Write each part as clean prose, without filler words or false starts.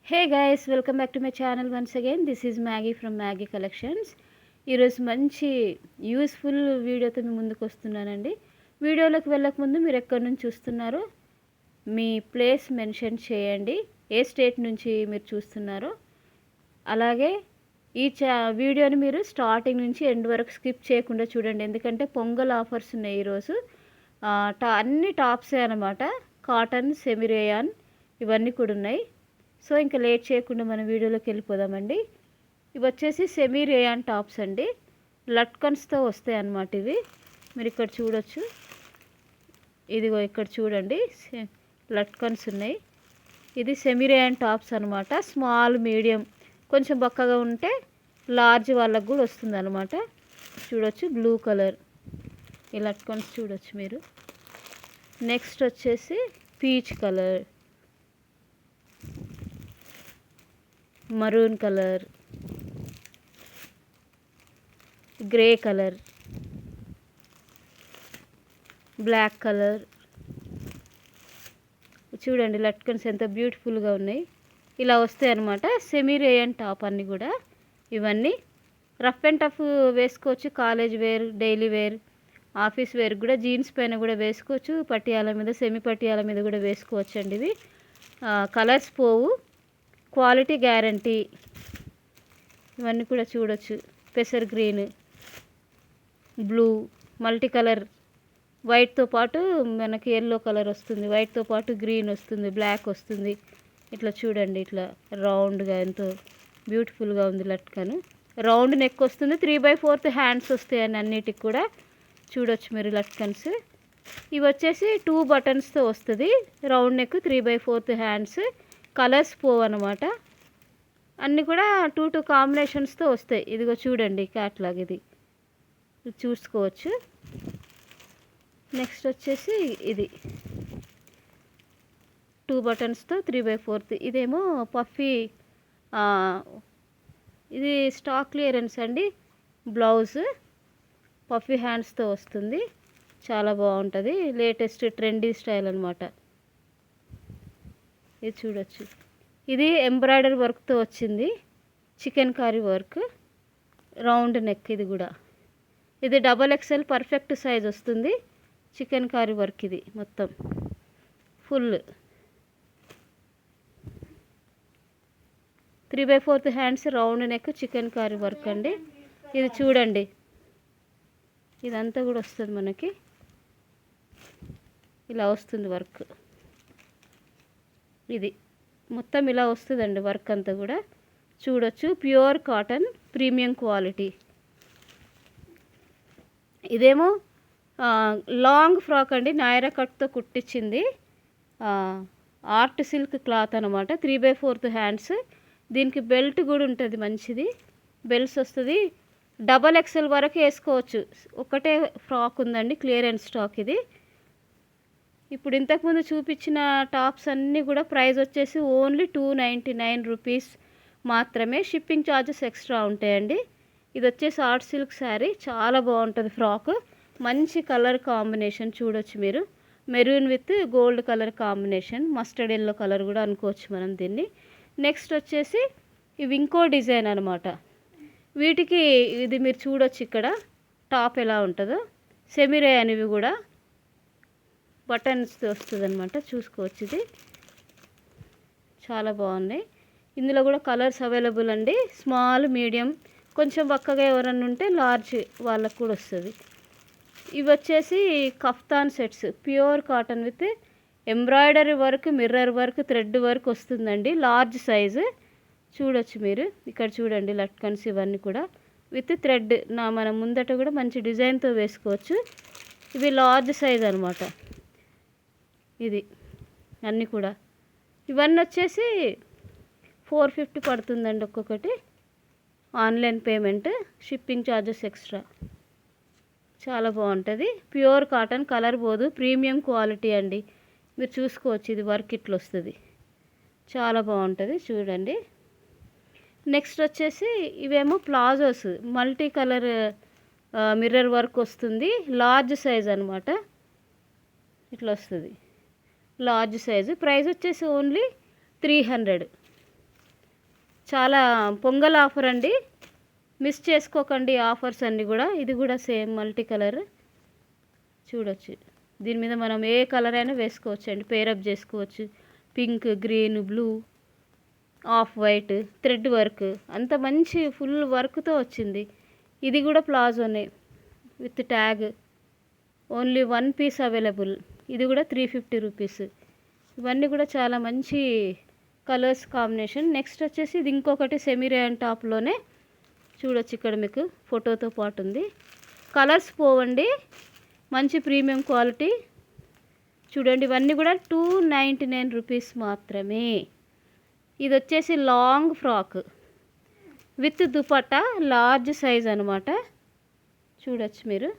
Hey guys, welcome back to my channel once again. This is Maggi from Maggi collections. ఈరోజు మంచి useful వీడియోతో మీ ముందుకు వస్తున్నానండి. వీడియోలోకి వెళ్ళకముందు మీరు ఎక్కడి నుంచి చూస్తున్నారో మీ ప్లేస్ మెన్షన్ చేయండి, ఏ స్టేట్ నుంచి మీరు చూస్తున్నారో. అలాగే ఈ వీడియోని మీరు స్టార్టింగ్ నుంచి ఎండ్ వరకు స్కిప్ చేయకుండా చూడండి, ఎందుకంటే పొంగల్ ఆఫర్స్ ఉన్నాయి ఈరోజు. అన్ని టాప్సే అనమాట, కాటన్, సెమీ రేయాన్ ఇవన్నీ కూడా ఉన్నాయి. సో ఇంకా లేట్ చేయకుండా మనం వీడియోలోకి వెళ్ళిపోదామండి. ఇవి వచ్చేసి సెమీ రేయాన్ టాప్స్ అండి, లట్కన్స్తో వస్తాయి అన్నమాట. ఇవి మీరు ఇక్కడ చూడొచ్చు, ఇదిగో ఇక్కడ చూడండి, లట్కన్స్ ఉన్నాయి. ఇది సెమీ రేయాన్ టాప్స్ అనమాట. స్మాల్, మీడియం, కొంచెం బక్కగా ఉంటే లార్జ్ వాళ్ళకు కూడా వస్తుంది అనమాట. చూడొచ్చు, బ్లూ కలర్ ఈ లట్కన్స్ చూడొచ్చు మీరు. నెక్స్ట్ వచ్చేసి peach colour, maroon colour, grey colour, black colour. చూడండి లట్కన్స్ ఎంత బ్యూటిఫుల్గా ఉన్నాయి. ఇలా వస్తాయి అన్నమాట సెమీ రేయన్ టాప్ అన్నీ కూడా. ఇవన్నీ రఫ్ అండ్ టఫ్ వేసుకోవచ్చు, college wear, daily wear, office wear కూడా, జీన్స్ పైన కూడా వేసుకోవచ్చు, పటియాల మీద, సెమీ పటియాల మీద కూడా వేసుకోవచ్చు అండి. ఇవి కలర్స్ పోవు, క్వాలిటీ గ్యారంటీ. ఇవన్నీ కూడా చూడొచ్చు, పెసర్ గ్రీన్, బ్లూ, మల్టీ కలర్, వైట్తో పాటు మనకి ఎల్లో కలర్ వస్తుంది, వైట్తో పాటు గ్రీన్ వస్తుంది, బ్లాక్ వస్తుంది. ఇట్లా చూడండి, ఇట్లా రౌండ్గా ఎంతో బ్యూటిఫుల్గా ఉంది లట్కన్. రౌండ్ నెక్ వస్తుంది, 3/4 హ్యాండ్స్ వస్తాయని అన్నిటికి కూడా. చూడొచ్చు మీరు లట్కన్స్. ఇవి వచ్చేసి 2 బటన్స్తో వస్తుంది, రౌండ్ నెక్, 3/4 హ్యాండ్స్. కలర్స్ పోవన్నమాట. అన్నీ కూడా 2 కాంబినేషన్స్తో వస్తాయి. ఇదిగో చూడండి క్యాట్లాగ్, ఇది చూసుకోవచ్చు. నెక్స్ట్ వచ్చేసి ఇది 2 బటన్స్తో 3/4. ఇదేమో పఫీ, ఇది స్టాక్ క్లియరెన్స్ అండి. బ్లౌజ్ పఫీ హ్యాండ్స్తో వస్తుంది, చాలా బాగుంటుంది. లేటెస్ట్ ట్రెండీ స్టైల్ అనమాట. ఇది చూడొచ్చు, ఇది ఎంబ్రాయిడరీ వర్క్తో వచ్చింది, chikankari work, round neck. ఇది కూడా, ఇది XXL పర్ఫెక్ట్ సైజ్ వస్తుంది, చికెన్ కారీ వర్క్. ఇది మొత్తం full 3/4 hands, round neck, chikankari work అండి. ఇది చూడండి, ఇదంతా కూడా వస్తుంది మనకి, ఇలా వస్తుంది వర్క్. ఇది మొత్తం ఇలా వస్తుందండి వర్క్ అంతా కూడా. చూడొచ్చు, ప్యూర్ కాటన్, ప్రీమియం క్వాలిటీ. ఇదేమో లాంగ్ ఫ్రాక్ అండి, నాయరా కట్తో కుట్టించింది, ఆర్ట్ సిల్క్ క్లాత్ అనమాట. 3/4 హ్యాండ్స్. దీనికి బెల్ట్ కూడా ఉంటుంది, మంచిది బెల్ట్స్ వస్తుంది. XXL వరకు వేసుకోవచ్చు. ఒకటే ఫ్రాక్ ఉందండి, క్లియరెన్స్ స్టాక్ ఇది. ఇప్పుడు ఇంతకుముందు చూపించిన టాప్స్ అన్నీ కూడా ప్రైస్ వచ్చేసి ఓన్లీ 299 రూపీస్ మాత్రమే. షిప్పింగ్ ఛార్జెస్ ఎక్స్ట్రా ఉంటాయండి. ఇది వచ్చేసి ఆర్ట్ సిల్క్ శారీ, చాలా బాగుంటుంది ఫ్రాక్. మంచి కలర్ కాంబినేషన్ చూడొచ్చు మీరు, maroon with gold colour combination, mustard yellow colour కూడా అనుకోవచ్చు మనం దీన్ని. నెక్స్ట్ వచ్చేసి ఇవి ఇంకో డిజైన్ అనమాట. వీటికి ఇది మీరు చూడొచ్చు ఇక్కడ టాప్ ఎలా ఉంటుందో. సెమీ రేయాన్, ఇవి కూడా బటన్స్ వస్తుంది అనమాట, చూసుకోవచ్చు. ఇది చాలా బాగున్నాయి. ఇందులో కూడా కలర్స్ అవైలబుల్ అండి, స్మాల్, మీడియం, కొంచెం బక్కగా ఎవరన్నా ఉంటే లార్జ్ వాళ్ళకు కూడా వస్తుంది. ఇవి వచ్చేసి kaftan sets, pure cotton with embroidery work, mirror work, thread work వస్తుందండి, లార్జ్ సైజు. చూడొచ్చు మీరు ఇక్కడ చూడండి లట్కన్స్, ఇవన్నీ కూడా విత్ థ్రెడ్. మన ముందట కూడా మంచి డిజైన్తో వేసుకోవచ్చు. ఇవి లార్జ్ సైజ్ అనమాట. ఇది అన్నీ కూడా, ఇవన్నీ వచ్చేసి 450 పడుతుందండి ఒక్కొక్కటి. Online payment, shipping charges extra. చాలా బాగుంటుంది, ప్యూర్ కాటన్, కలర్ పోదు, ప్రీమియం క్వాలిటీ అండి. మీరు చూసుకోవచ్చు, ఇది వర్క్ ఇట్లా వస్తుంది, చాలా బాగుంటుంది చూడండి. నెక్స్ట్ వచ్చేసి ఇవేమో palazzos, multi colour mirror work వస్తుంది, లార్జ్ సైజ్ అనమాట. ఇట్లా వస్తుంది లార్జ్ సైజు. ప్రైస్ వచ్చేసి ఓన్లీ 300. చాలా పొంగల్ ఆఫర్ అండి, మిస్ చేసుకోకండి ఆఫర్స్ అన్నీ కూడా. ఇది కూడా సేమ్ మల్టీ కలర్ చూడొచ్చు. దీని మీద మనం ఏ కలర్ అయినా వేసుకోవచ్చు అండి, పేరప్ చేసుకోవచ్చు. Pink, green, blue, off white, thread work, అంత మంచి ఫుల్ వర్క్తో వచ్చింది. ఇది కూడా ప్లాజోనే with tag. Only 1 piece available. ఇది కూడా 350 రూపీస్. ఇవన్నీ కూడా చాలా మంచి కలర్స్ కాంబినేషన్. నెక్స్ట్ వచ్చేసి ఇది ఇంకొకటి సెమీ రేయన్ టాప్లోనే చూడొచ్చు. ఇక్కడ మీకు ఫోటోతో పాటు ఉంది. కలర్స్ పోవండి, మంచి ప్రీమియం క్వాలిటీ. చూడండి, ఇవన్నీ కూడా 299 రూపీస్ మాత్రమే. ఇది వచ్చేసి long frock with dupatta, large size అనమాట. చూడొచ్చు మీరు.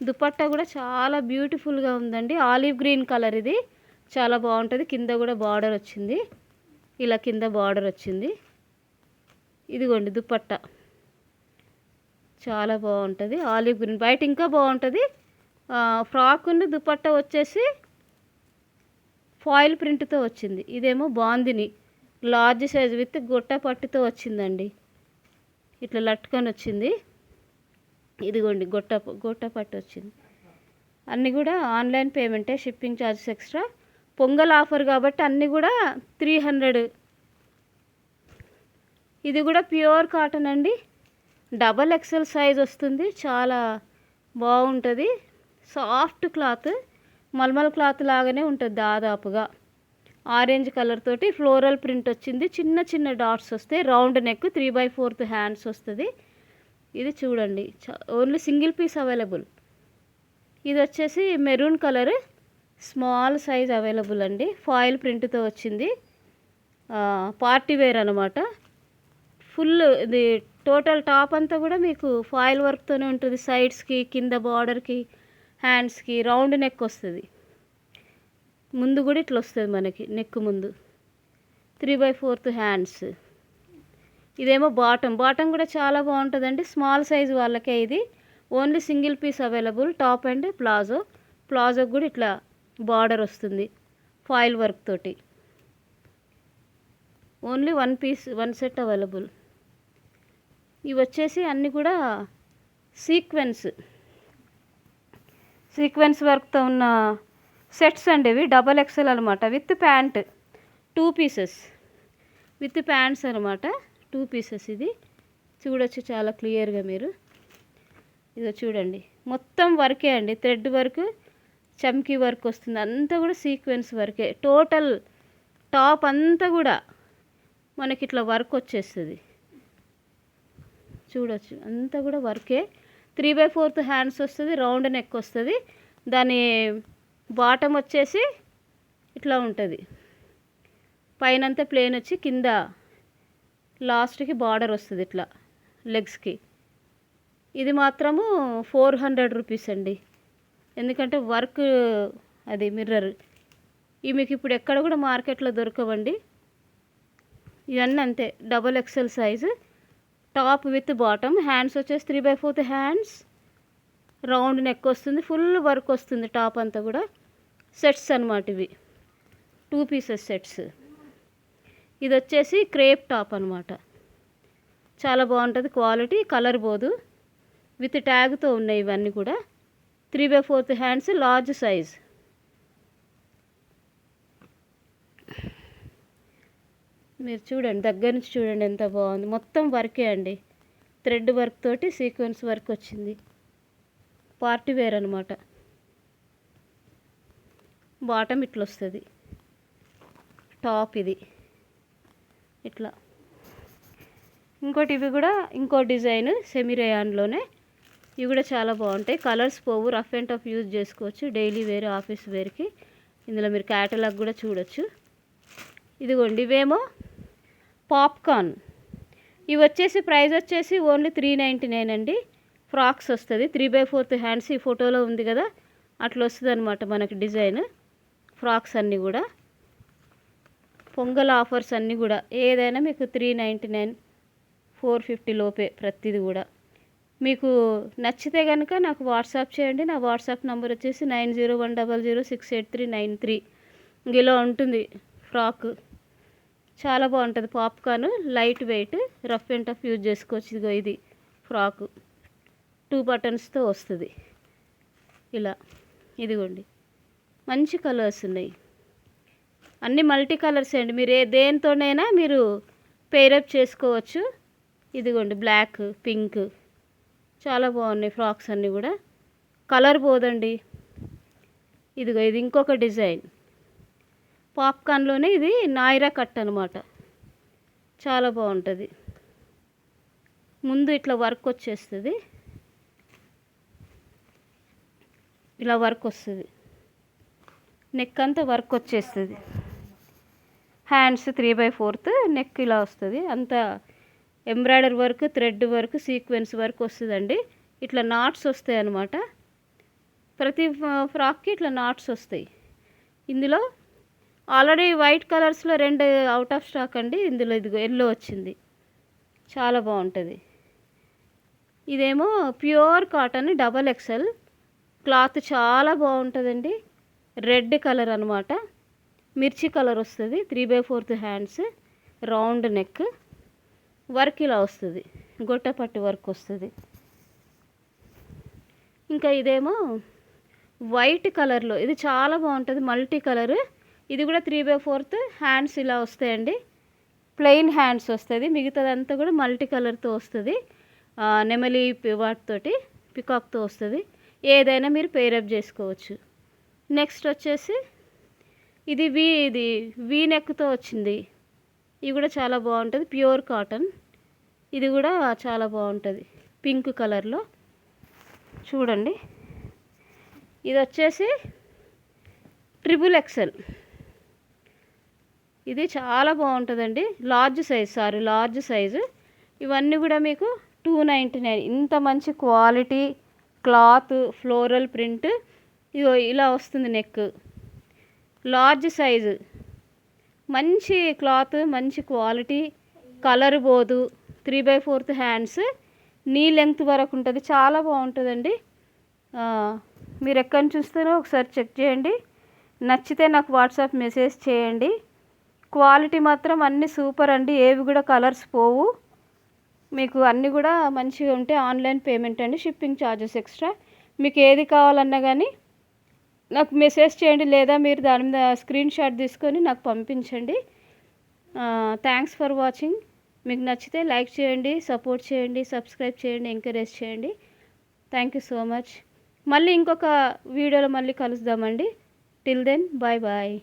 దుపట్టా కూడా చాలా బ్యూటిఫుల్గా ఉందండి. ఆలివ్ గ్రీన్ కలర్, ఇది చాలా బాగుంటుంది. కింద కూడా బార్డర్ వచ్చింది, ఇలా కింద బార్డర్ వచ్చింది. ఇదిగోండి దుపట్టా చాలా బాగుంటుంది. ఆలివ్ గ్రీన్, బయట ఇంకా బాగుంటుంది. ఫ్రాక్ ఉన్న దుపట్టా వచ్చేసి ఫాయిల్ ప్రింట్తో వచ్చింది. ఇదేమో బాందిని లార్జ్ సైజ్ విత్ గొట్ట పట్టుతో వచ్చిందండి. ఇట్లా లట్టుకొని వచ్చింది. ఇదిగోండి గొట్ట పట్టు వచ్చింది. అన్నీ కూడా ఆన్లైన్ పేమెంటే, shipping charges extra. Pongal offer కాబట్టి అన్నీ కూడా 300. ఇది కూడా ప్యూర్ కాటన్ అండి, డబల్ ఎక్సెల్ సైజ్ వస్తుంది. చాలా బాగుంటుంది. సాఫ్ట్ క్లాత్, మల్మల్ క్లాత్ లాగానే ఉంటుంది దాదాపుగా. ఆరెంజ్ కలర్ తోటి ఫ్లోరల్ ప్రింట్ వచ్చింది. చిన్న చిన్న డాట్స్ వస్తాయి. రౌండ్ నెక్, 3/4 హ్యాండ్స్ వస్తుంది. ఇది చూడండి, ఓన్లీ సింగిల్ పీస్ అవైలబుల్. ఇది వచ్చేసి maroon colour, small size available అండి. ఫాయిల్ ప్రింట్తో వచ్చింది. పార్టీ వేర్ అనమాట. ఫుల్ ఇది టోటల్ టాప్ అంతా కూడా మీకు ఫాయిల్ వర్క్తోనే ఉంటుంది. సైడ్స్కి, కింద బార్డర్కి, హ్యాండ్స్కి రౌండ్ నెక్ వస్తుంది. ముందు కూడా ఇట్లా వస్తుంది మనకి నెక్ ముందు, 3/4 హ్యాండ్స్. ఇదేమో బాటం కూడా చాలా బాగుంటుందండి. స్మాల్ సైజ్ వాళ్ళకే ఇది. Only single piece available. Top and ప్లాజోకి కూడా ఇట్లా బార్డర్ వస్తుంది ఫాయిల్ వర్క్ తోటి. Only 1 piece 1 set available. ఇవి వచ్చేసి అన్నీ కూడా సీక్వెన్స్ వర్క్తో ఉన్న సెట్స్ అండి. ఇవి డబల్ ఎక్సెల్ అనమాట, with pant. 2 pieces with pants అనమాట. 2 పీసెస్. ఇది చూడొచ్చు చాలా క్లియర్గా మీరు. ఇదో చూడండి, మొత్తం వర్కే అండి. థ్రెడ్ వర్క్, చమ్కీ వర్క్ వస్తుంది. అంతా కూడా సీక్వెన్స్ వర్కే. టోటల్ టాప్ అంతా కూడా మనకి ఇట్లా వర్క్ వచ్చేస్తుంది. చూడొచ్చు, అంతా కూడా వర్కే. 3/4 హ్యాండ్స్ వస్తుంది. రౌండ్ నెక్ వస్తుంది. దాని బాటమ్ వచ్చేసి ఇట్లా ఉంటుంది. పైనంతా ప్లేన్ వచ్చి కింద లాస్ట్కి బార్డర్ వస్తుంది ఇట్లా లెగ్స్కి. ఇది మాత్రము 400 రూపీస్ అండి. ఎందుకంటే వర్క్ అది మిర్రర్. ఇవి మీకు ఇప్పుడు ఎక్కడ కూడా మార్కెట్లో దొరకవండి. ఇవన్నీ అంతే, double XL size. Top with bottom. Hands వచ్చేసి 3/4 హ్యాండ్స్. రౌండ్ నెక్ వస్తుంది. ఫుల్ వర్క్ వస్తుంది టాప్ అంతా కూడా. సెట్స్ అనమాట ఇవి, 2 పీసెస్ సెట్స్. ఇది వచ్చేసి క్రేప్ టాప్ అనమాట. చాలా బాగుంటుంది క్వాలిటీ, కలర్ పోదు. విత్ ట్యాగ్తో ఉన్నాయి ఇవన్నీ కూడా. 3/4 హ్యాండ్స్, లార్జ్ సైజ్. మీరు చూడండి, దగ్గర నుంచి చూడండి ఎంత బాగుంది. మొత్తం వర్కే అండి. థ్రెడ్ వర్క్ తోటి సీక్వెన్స్ వర్క్ వచ్చింది. పార్టీ వేర్ అనమాట. బాటమ్ ఇట్లా వస్తుంది. టాప్ ఇది ఇట్లా. ఇంకోటి ఇవి కూడా ఇంకో డిజైన్ సెమీ రేయాన్లోనే. ఇవి కూడా చాలా బాగుంటాయి. కలర్స్ పోవు, రఫ్ అండ్ టఫ్ యూజ్ చేసుకోవచ్చు. డైలీ వేర్, ఆఫీస్ వేర్కి. ఇందులో మీరు క్యాటలాగ్ కూడా చూడొచ్చు. ఇదిగోండి, ఇవేమో పాప్కార్న్. ఇవి వచ్చేసి ప్రైస్ వచ్చేసి ఓన్లీ 399 అండి. ఫ్రాక్స్ వస్తుంది. 3/4 హ్యాండ్స్. ఈ ఫోటోలో ఉంది కదా, అట్లా వస్తుంది అనమాట మనకి డిజైన్. ఫ్రాక్స్ అన్నీ కూడా పొంగల్ ఆఫర్స్ అన్నీ కూడా. ఏదైనా మీకు 399, 450 లోపే ప్రతిది కూడా. మీకు నచ్చితే కనుక నాకు వాట్సాప్ చేయండి. నా వాట్సాప్ నెంబర్ వచ్చేసి 9010068393. ఇలా ఉంటుంది ఫ్రాక్. చాలా బాగుంటుంది. Popcorn light weight, rough and tough use చేసుకోవచ్చు. ఇదిగో ఇది ఫ్రాకు 2 బటన్స్తో వస్తుంది ఇలా. ఇదిగోండి మంచి కలర్స్ ఉన్నాయి, అన్ని మల్టీ కలర్స్ అండి. మీరు దేనితోనైనా మీరు పేరప్ చేసుకోవచ్చు. ఇదిగోండి బ్లాక్, పింక్ చాలా బాగున్నాయి ఫ్రాక్స్ అన్నీ కూడా. కలర్ పోదండి. ఇదిగో ఇది ఇంకొక డిజైన్ పాప్కార్న్లోనే, ఇది నాయిరా కట్ అనమాట. చాలా బాగుంటుంది. ముందు ఇట్లా వర్క్ వచ్చేస్తుంది, ఇలా వర్క్ వస్తుంది, నెక్ అంతా వర్క్ వచ్చేస్తుంది. హ్యాండ్స్ 3/4, నెక్ ఇలా వస్తుంది. అంతా embroidery work, thread work, sequence work వస్తుందండి. ఇట్లా నాట్స్ వస్తాయి అన్నమాట. ప్రతి ఫ్రాక్కి ఇట్లా నాట్స్ వస్తాయి. ఇందులో ఆల్రెడీ వైట్ కలర్స్లో 2 అవుట్ ఆఫ్ స్టాక్ అండి. ఇందులో ఇదిగో ఎల్లో వచ్చింది, చాలా బాగుంటుంది. ఇదేమో ప్యూర్ కాటన్ XXL క్లాత్, చాలా బాగుంటుందండి. రెడ్ కలర్ అనమాట, మిర్చి కలర్ వస్తుంది. 3/4 హ్యాండ్స్, రౌండ్ నెక్, వర్క్ ఇలా వస్తుంది, గొట్టపట్టి వర్క్ వస్తుంది. ఇంకా ఇదేమో వైట్ కలర్లో, ఇది చాలా బాగుంటుంది, మల్టీ కలర్. ఇది కూడా 3/4 హ్యాండ్స్ ఇలా వస్తాయండి. ప్లెయిన్ హ్యాండ్స్ వస్తుంది, మిగతాదంతా కూడా మల్టీ కలర్తో వస్తుంది. నెమలి వాటితోటి పికాక్తో వస్తుంది. ఏదైనా మీరు పేరప్ చేసుకోవచ్చు. నెక్స్ట్ వచ్చేసి ఇది వీ నెక్తో వచ్చింది. ఇది కూడా చాలా బాగుంటుంది, ప్యూర్ కాటన్. ఇది కూడా చాలా బాగుంటుంది, పింక్ కలర్లో చూడండి. ఇది వచ్చేసి XXL. ఇది చాలా బాగుంటుందండి, లార్జ్ సైజు. ఇవన్నీ కూడా మీకు 299. ఇంత మంచి క్వాలిటీ క్లాత్, ఫ్లోరల్ ప్రింట్, ఇగో ఇలా వస్తుంది నెక్. లార్జ్ సైజు, మంచి క్లాత్, మంచి క్వాలిటీ, కలర్ పోదు. 3/4 హ్యాండ్స్, నీ లెంగ్త్ వరకు ఉంటుంది, చాలా బాగుంటుందండి. మీరు ఎక్కడి నుంచి చూస్తారో ఒకసారి చెక్ చేయండి. నచ్చితే నాకు వాట్సాప్ మెసేజ్ చేయండి. క్వాలిటీ మాత్రం అన్నీ సూపర్ అండి, ఏవి కూడా కలర్స్ పోవు. మీకు అన్నీ కూడా మంచిగా ఉంటే ఆన్లైన్ పేమెంట్ అండి, షిప్పింగ్ ఛార్జెస్ ఎక్స్ట్రా. మీకు ఏది కావాలన్నా కానీ నాకు మెసేజ్ చేయండి, లేదా మీరు దాని మీద స్క్రీన్ షాట్ తీసుకొని నాకు పంపించండి. Thanks for watching. మీకు నచ్చితే లైక్ చేయండి, సపోర్ట్ చేయండి, సబ్స్క్రైబ్ చేయండి, ఎంకరేజ్ చేయండి. Thank you so much. మళ్ళీ ఇంకొక వీడియోలో మళ్ళీ కలుద్దామండి. Till then bye bye.